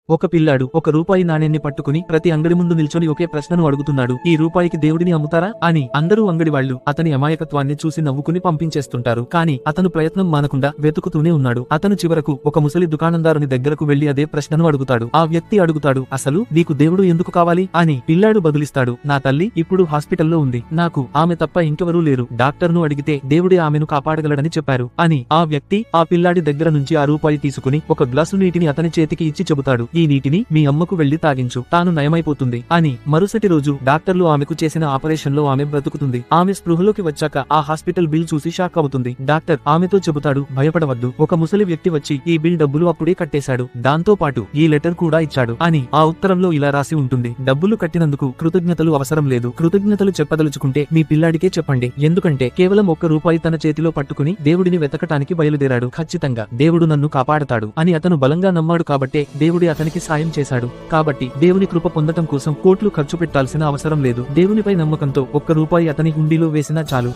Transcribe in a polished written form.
ఒక పిల్లాడు ఒక రూపాయి నాణ్యాన్ని పట్టుకుని ప్రతి అంగడి ముందు నిల్చొని ఒకే ప్రశ్నను అడుగుతున్నాడు. ఈ రూపాయికి దేవుడిని అమ్ముతారా అని. అందరూ అంగడి వాళ్ళు అతని అమాయకత్వాన్ని చూసి నవ్వుకుని పంపించేస్తుంటారు. కానీ అతను ప్రయత్నం మానకుండా వెతుకుతూనే ఉన్నాడు. అతను చివరకు ఒక ముసలి దుకాణందారుని దగ్గరకు వెళ్లి అదే ప్రశ్నను అడుగుతాడు. ఆ వ్యక్తి అడుగుతాడు, అసలు నీకు దేవుడు ఎందుకు కావాలి అని. పిల్లాడు బదులిస్తాడు, నా తల్లి ఇప్పుడు హాస్పిటల్లో ఉంది. నాకు ఆమె తప్ప ఇంకెవరూ లేరు. డాక్టర్ను అడిగితే దేవుడే ఆమెను కాపాడగలడని చెప్పారు అని. ఆ వ్యక్తి ఆ పిల్లాడి దగ్గర నుంచి ఆ రూపాయి తీసుకుని ఒక గ్లాసు నీటిని అతని చేతికి ఇచ్చి చెబుతాడు, ఈ నీటిని మీ అమ్మకు వెళ్లి తాగించు, తాను నయమైపోతుంది అని. మరుసటి రోజు డాక్టర్లు ఆమెకు చేసిన ఆపరేషన్ లో ఆమె బ్రతుకుతుంది. ఆమె స్పృహలోకి వచ్చాక ఆ హాస్పిటల్ బిల్ చూసి షాక్ అవుతుంది. డాక్టర్ ఆమెతో చెబుతాడు, భయపడవద్దు, ఒక ముసలి వ్యక్తి వచ్చి ఈ బిల్ డబ్బులు అప్పుడే కట్టేశాడు, దాంతో పాటు ఈ లెటర్ కూడా ఇచ్చాడు అని. ఆ ఉత్తరంలో ఇలా రాసి ఉంటుంది, డబ్బులు కట్టినందుకు కృతజ్ఞతలు అవసరం లేదు. కృతజ్ఞతలు చెప్పదలుచుకుంటే మీ పిల్లాడికే చెప్పండి. ఎందుకంటే కేవలం ఒక్క రూపాయి తన చేతిలో పట్టుకుని దేవుడిని వెతకటానికి బయలుదేరాడు. ఖచ్చితంగా దేవుడు నన్ను కాపాడతాడు అని అతను బలంగా నమ్మాడు కాబట్టే దేవుడి అతనికి సాయం చేశాడు. కాబట్టి దేవుని కృప పొందటం కోసం కోట్లు ఖర్చు పెట్టాల్సిన అవసరం లేదు. దేవునిపై నమ్మకంతో ఒక్క రూపాయి అతని హుండీలో వేసినా చాలు.